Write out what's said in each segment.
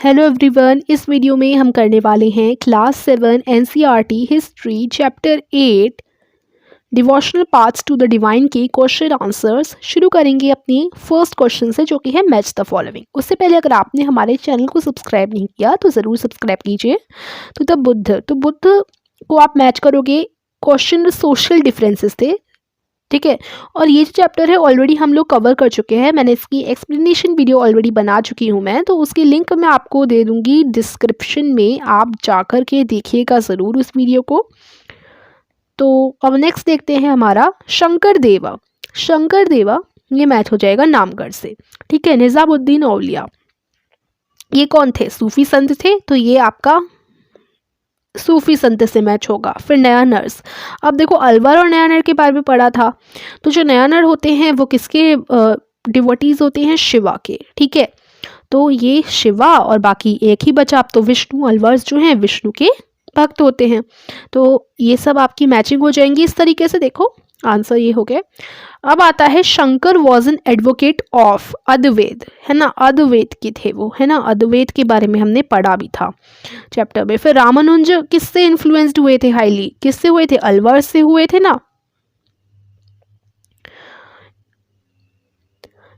Hello everyone, इस video में हम करने वाले हैं class 7 NCERT history chapter 8 devotional paths to the divine के क्वेश्चन आंसर्स। शुरू करेंगे अपनी फर्स्ट क्वेश्चन से, जो कि है मैच द फॉलोइंग। उससे पहले अगर आपने हमारे चैनल को सब्सक्राइब नहीं किया तो ज़रूर सब्सक्राइब कीजिए। तो बुद्ध को आप मैच करोगे, क्वेश्चन सोशल डिफरेंसेस थे, ठीक है। और ये जो चैप्टर है ऑलरेडी हम लोग कवर कर चुके हैं, मैंने इसकी एक्सप्लेनेशन वीडियो ऑलरेडी बना चुकी हूँ मैं, तो उसकी लिंक मैं आपको दे दूँगी डिस्क्रिप्शन में, आप जाकर के देखिएगा ज़रूर उस वीडियो को। तो अब नेक्स्ट देखते हैं हमारा शंकर देवा ये मैच हो जाएगा नामगढ़ से, ठीक है। निज़ामुद्दीन औलिया ये कौन थे? सूफी संत थे, तो ये आपका सूफी संत से मैच होगा। फिर नया नर्स, अब देखो अलवर और नया नर के बारे में पढ़ा था, तो जो नया नर होते हैं वो किसके डिवोटीज होते हैं? शिवा के, ठीक है। तो ये शिवा और बाकी एक ही बचा अब तो विष्णु। अलवर्स जो हैं विष्णु के भक्त होते हैं, तो ये सब आपकी मैचिंग हो जाएंगी इस तरीके से। देखो आंसर ये हो गया। अब आता है Shankar was an advocate of Advaita, है ना, अद्वैत के थे वो, है ना, अद्वैत के बारे में हमने पढ़ा भी था चैप्टर में। फिर रामानुज किससे इन्फ्लुएंस्ड हुए थे? हाईली किससे हुए थे? अलवर से हुए थे ना,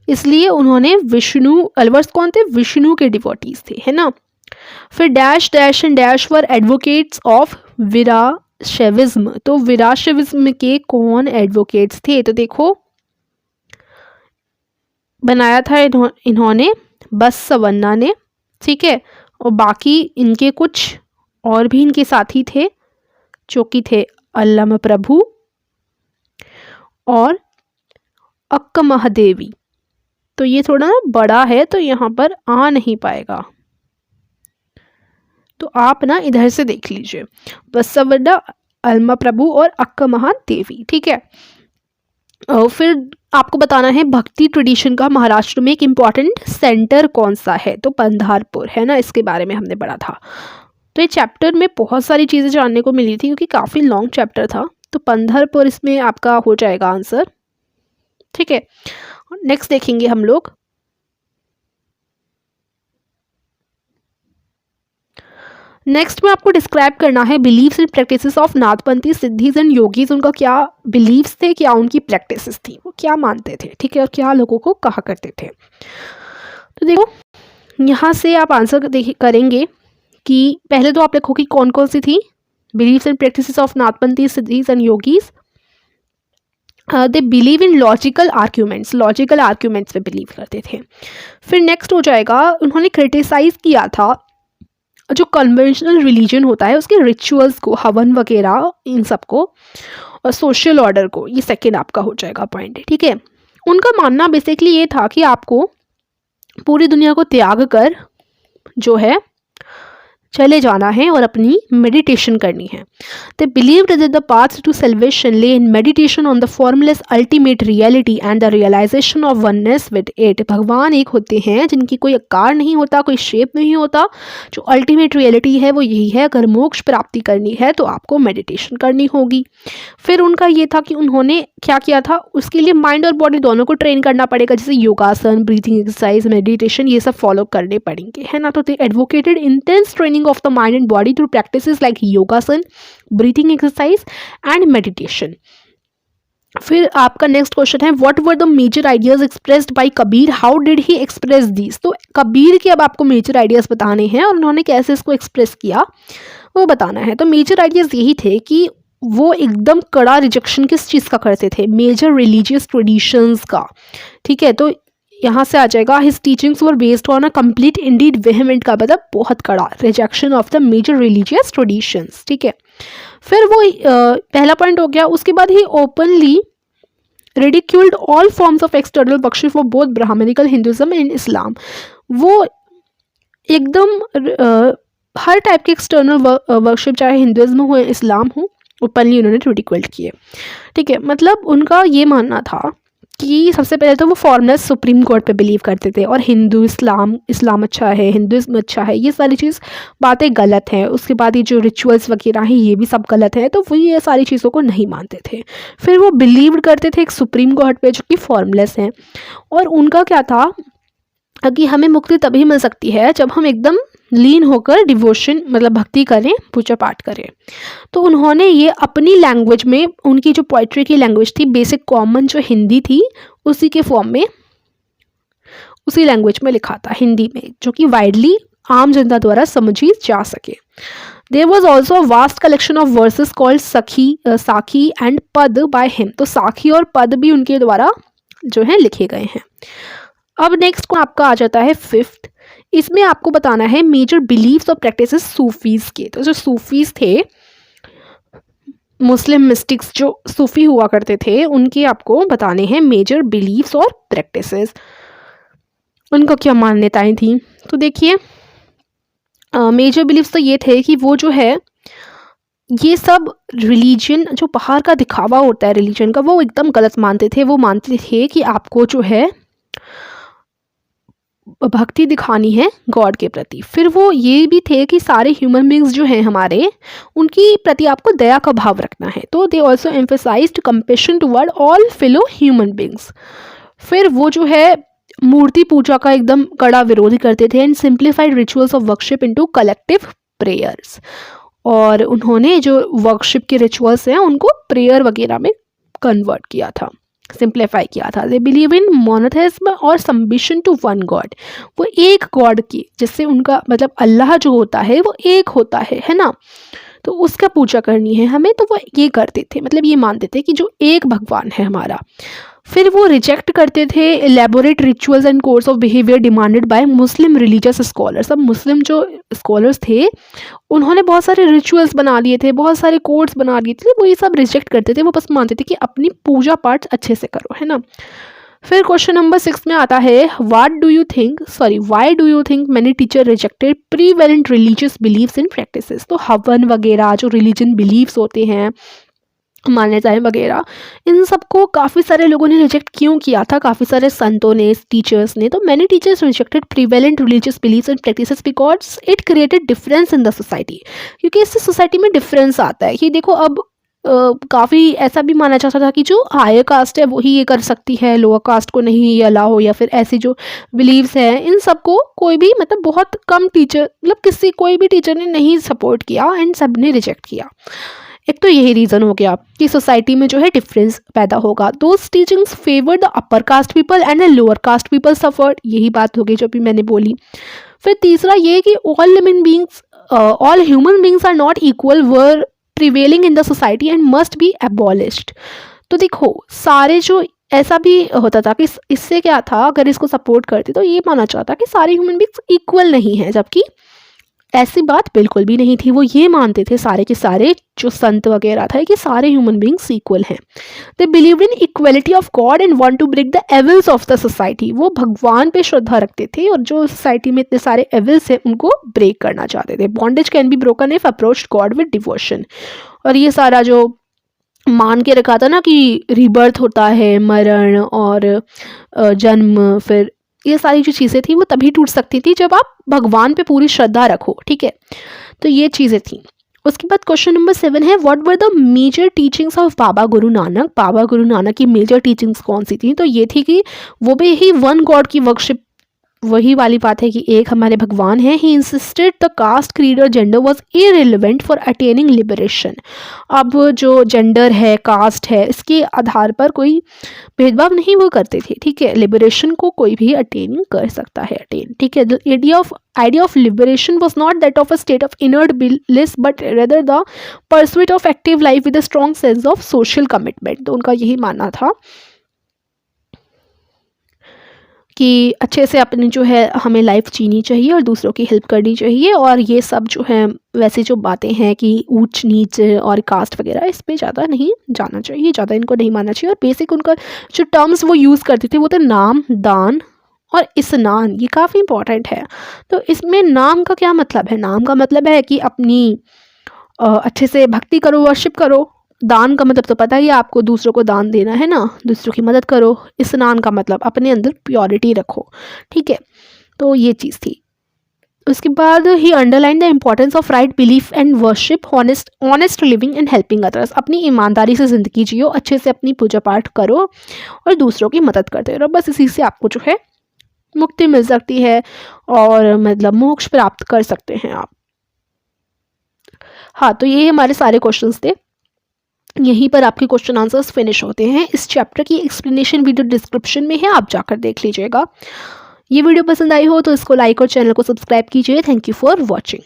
इसलिए उन्होंने विष्णु, अलवर्स कौन थे? विष्णु के डिवोटीज थे, है ना। फिर dash dash and dash were advocates of Virashaivism, तो वीराशैविज्म के कौन एडवोकेट्स थे? तो देखो बनाया था इन्होंने बसवन्ना ने, ठीक है। और बाकी इनके कुछ और भी इनके साथी थे, जो कि थे अल्लम प्रभु और अक्क महादेवी। तो ये थोड़ा ना बड़ा है, तो यहाँ पर आ नहीं पाएगा, तो आप ना इधर से देख लीजिए, बसवन्ना, अल्मा प्रभु और अक्क महादेवी, ठीक है। फिर आपको बताना है भक्ति ट्रेडिशन का महाराष्ट्र में एक इम्पॉर्टेंट सेंटर कौन सा है? तो पंधारपुर, है ना, इसके बारे में हमने पढ़ा था। तो ये चैप्टर में बहुत सारी चीज़ें जानने को मिली थी, क्योंकि काफ़ी लॉन्ग चैप्टर था, तो पंधारपुर इसमें आपका हो जाएगा आंसर, ठीक है। नेक्स्ट देखेंगे हम लोग। नेक्स्ट में आपको डिस्क्राइब करना है believes and practices of Nathpanthi Siddhis and yogis. उनका क्या बिलीव्स थे, क्या उनकी प्रैक्टिसेस थी, वो क्या मानते थे, ठीक है, और क्या लोगों को कहा करते थे। तो देखो यहाँ से आप आंसर करेंगे कि पहले तो आप लिखो कि कौन कौन सी थी believes and practices of Nathpanthi Siddhis and yogis. They believe in logical arguments में बिलीव करते थे। फिर नेक्स्ट हो जाएगा, उन्होंने क्रिटिसाइज किया था जो कन्वेंशनल रिलीजन होता है उसके रिचुअल्स को, हवन वगैरह इन सब को, और सोशल ऑर्डर को। ये सेकेंड आपका हो जाएगा पॉइंट, ठीक है। उनका मानना बेसिकली ये था कि आपको पूरी दुनिया को त्याग कर जो है चले जाना है और अपनी मेडिटेशन करनी है। They believed that the path to salvation lay in meditation on the formless ultimate reality and the realisation of oneness with it. भगवान एक होते हैं जिनकी कोई आकार नहीं होता, कोई शेप नहीं होता, जो अल्टीमेट रियलिटी है वो यही है। अगर मोक्ष प्राप्ति करनी है तो आपको मेडिटेशन करनी होगी। फिर उनका ये था कि उन्होंने क्या किया था, उसके लिए माइंड और बॉडी दोनों को ट्रेन करना पड़ेगा, जैसे योगासन, ब्रीथिंग एक्सरसाइज, मेडिटेशन, ये सब फॉलो करने पड़ेंगे, है ना। तो they advocated intense training of the mind and body through practices like yogasan, breathing exercise and meditation. फिर आपका नेक्स्ट क्वेश्चन है what were the major ideas expressed by Kabir, how did he express these. तो कबीर के अब आपको major ideas बताने हैं और उन्होंने कैसे इसको एक्सप्रेस किया वो बताना है। तो मेजर आइडियाज यही थे कि वो एकदम कड़ा रिजेक्शन किस चीज़ का करते थे? मेजर रिलीजियस ट्रेडिशंस का, ठीक है। तो यहाँ से आ जाएगा his teachings were based on a complete indeed vehement, का मतलब बहुत कड़ा rejection of the major religious traditions, ठीक है। फिर वो पहला पॉइंट हो गया। उसके बाद he openly ridiculed all forms of external worship for both Brahmanical Hinduism and Islam. वो एकदम हर टाइप के एक्सटर्नल वर्शिप, चाहे हिंदुइज्म हो या इस्लाम हो, ओपनली उन्होंने रिडिक्यूल्ड किए, ठीक है। मतलब उनका ये मानना था कि सबसे पहले तो वो फॉर्मलेस सुप्रीम गॉड पे बिलीव करते थे, और इस्लाम अच्छा है, हिंदुइज्म अच्छा है, ये सारी चीज़ बातें गलत हैं। उसके बाद ये जो रिचुअल्स वगैरह हैं ये भी सब गलत है, तो वो ये सारी चीज़ों को नहीं मानते थे। फिर वो बिलीव करते थे एक सुप्रीम गॉड पे जो कि फॉर्मलेस हैं, और उनका क्या था कि हमें मुक्ति तभी मिल सकती है जब हम एकदम लीन होकर डिवोशन मतलब भक्ति करें, पूजा पाठ करें। तो उन्होंने ये अपनी लैंग्वेज में, उनकी जो पोइट्री की लैंग्वेज थी बेसिक कॉमन जो हिंदी थी उसी के फॉर्म में, उसी लैंग्वेज में लिखा था हिंदी में, जो कि वाइडली आम जनता द्वारा समझी जा सके। There was also a vast collection of verses called sakhi and pad by him. तो साखी और पद भी उनके द्वारा जो है लिखे गए हैं। अब नेक्स्ट को आपका आ जाता है फिफ्थ। इसमें आपको बताना है मेजर बिलीव्स और प्रैक्टिसेस सूफीज के। तो जो सूफीज थे, मुस्लिम मिस्टिक्स जो सूफी हुआ करते थे, उनके आपको बताने हैं मेजर बिलीव्स और प्रैक्टिसेस, उनका क्या मान्यताएं थी। तो देखिए मेजर बिलीव्स तो ये थे कि वो जो है ये सब रिलीजन जो बाहर का दिखावा होता है रिलीजन का, वो एकदम गलत मानते थे। वो मानते थे कि आपको जो है भक्ति दिखानी है गॉड के प्रति। फिर वो ये भी थे कि सारे ह्यूमन बींग्स जो हैं हमारे, उनकी प्रति आपको दया का भाव रखना है। तो they also emphasised compassion toward all fellow human beings. फिर वो जो है मूर्ति पूजा का एकदम कड़ा विरोधी करते थे and simplified rituals of worship into collective prayers. और उन्होंने जो वर्शिप के रिचुअल्स हैं उनको प्रेयर वगैरह में कन्वर्ट किया था, सिंप्लीफाई किया था। दे बिलीव इन मोनोथेइज्म और सबमिशन टू वन गॉड। वो एक गॉड की, जिससे उनका मतलब अल्लाह जो होता है वो एक होता है ना, तो उसका पूजा करनी है हमें। तो वो ये करते थे, मतलब ये मानते थे कि जो एक भगवान है हमारा। फिर वो रिजेक्ट करते थे elaborate rituals and codes of behaviour demanded by Muslim religious scholars. अब मुस्लिम जो स्कॉलर्स थे उन्होंने बहुत सारे रिचुअल्स बना लिए थे, बहुत सारे कोड्स बना लिए थे, वो ये सब रिजेक्ट करते थे। वो बस मानते थे कि अपनी पूजा पाठ अच्छे से करो, है ना। फिर क्वेश्चन नंबर 6 में आता है why do you think many teacher rejected prevalent religious believes in practices. तो हवन वगैरह जो रिलीजन बिलीव्स होते हैं, मान्यताएं वगैरह, इन सबको काफ़ी सारे लोगों ने रिजेक्ट क्यों किया था, काफ़ी सारे संतों ने, टीचर्स ने। तो many teachers rejected prevalent religious beliefs and practices because it created difference in the society. क्योंकि इससे सोसाइटी में डिफरेंस आता है कि देखो अब काफ़ी ऐसा भी माना जाता था कि जो हायर कास्ट है वही ये कर सकती है, लोअर कास्ट को नहीं ये अलाउ, या फिर ऐसी जो बिलीव्स हैं इन सबको कोई भी मतलब बहुत कम टीचर, मतलब कोई भी टीचर ने नहीं सपोर्ट किया एंड सब ने रिजेक्ट किया। एक तो यही रीज़न हो गया कि सोसाइटी में जो है डिफरेंस पैदा होगा। Those teachings favour the upper caste people and the lower caste people suffered, यही बात हो गई जो भी मैंने बोली। फिर तीसरा ये कि all human beings are not equal were prevailing in the society and must be abolished. तो देखो सारे जो ऐसा भी होता था कि इससे क्या था, अगर इसको सपोर्ट करते तो ये माना जाता कि सारे ह्यूमन बींग्स इक्वल नहीं हैं, जबकि ऐसी बात बिल्कुल भी नहीं थी। वो ये मानते थे सारे के सारे जो संत वगैरह था कि सारे ह्यूमन बींग्स इक्वल हैं। They believe in equality of God and want to break the evils of the society. वो भगवान पे श्रद्धा रखते थे और जो सोसाइटी में इतने सारे एविल्स हैं उनको ब्रेक करना चाहते थे। Bondage can be broken if approached God with devotion. और ये सारा जो मान के रखा था ना कि रीबर्थ होता है, मरण और जन्म, फिर ये सारी जो चीज़ें थी वो तभी टूट सकती थी जब आप भगवान पे पूरी श्रद्धा रखो, ठीक है। तो ये चीज़ें थी। उसके बाद क्वेश्चन नंबर 7 है what were the major teachings of Baba Guru Nanak. बाबा गुरु नानक की मेजर टीचिंग्स कौन सी थी। तो ये थी कि वो भी ही वन गॉड की वर्शिप, वही वाली बात है कि एक हमारे भगवान है। He insisted the caste creed और gender was irrelevant for attaining liberation. अब जो जेंडर है, कास्ट है, इसके आधार पर कोई भेदभाव नहीं वो करते थे, ठीक है। लिबरेशन को कोई भी अटेन कर सकता है, ठीक है। The idea of liberation was not that of a state of inert bliss but rather the pursuit of active life with a strong sense of social commitment। तो उनका यही मानना था कि अच्छे से अपनी जो है हमें लाइफ जीनी चाहिए और दूसरों की हेल्प करनी चाहिए। और ये सब जो है वैसे जो बातें हैं कि ऊंच नीच और कास्ट वगैरह, इस पे ज़्यादा नहीं जाना चाहिए, ज़्यादा इनको नहीं मानना चाहिए। और बेसिक उनका जो टर्म्स वो यूज़ करते थे वो थे नाम, दान और स्नान। ये काफ़ी इंपॉर्टेंट है। तो इसमें नाम का क्या मतलब है। नाम का मतलब है कि अपनी अच्छे से भक्ति करो, वर्शिप करो। दान का मतलब तो पता ही है आपको, दूसरों को दान देना है ना, दूसरों की मदद करो। स्नान का मतलब अपने अंदर प्योरिटी रखो, ठीक है। तो ये चीज़ थी। उसके बाद he underline the importance of right belief and worship, honest living and helping others. अपनी ईमानदारी से ज़िंदगी जियो, अच्छे से अपनी पूजा पाठ करो और दूसरों की मदद करते रहो। बस इसी से आपको जो है मुक्ति मिल सकती है और मतलब मोक्ष प्राप्त कर सकते हैं आप। हाँ, तो ये हमारे सारे क्वेश्चंस थे। यहीं पर आपके क्वेश्चन आंसर्स फिनिश होते हैं। इस चैप्टर की एक्सप्लेनेशन वीडियो डिस्क्रिप्शन में है, आप जाकर देख लीजिएगा। ये वीडियो पसंद आई हो तो इसको लाइक और चैनल को सब्सक्राइब कीजिए। Thank you for watching.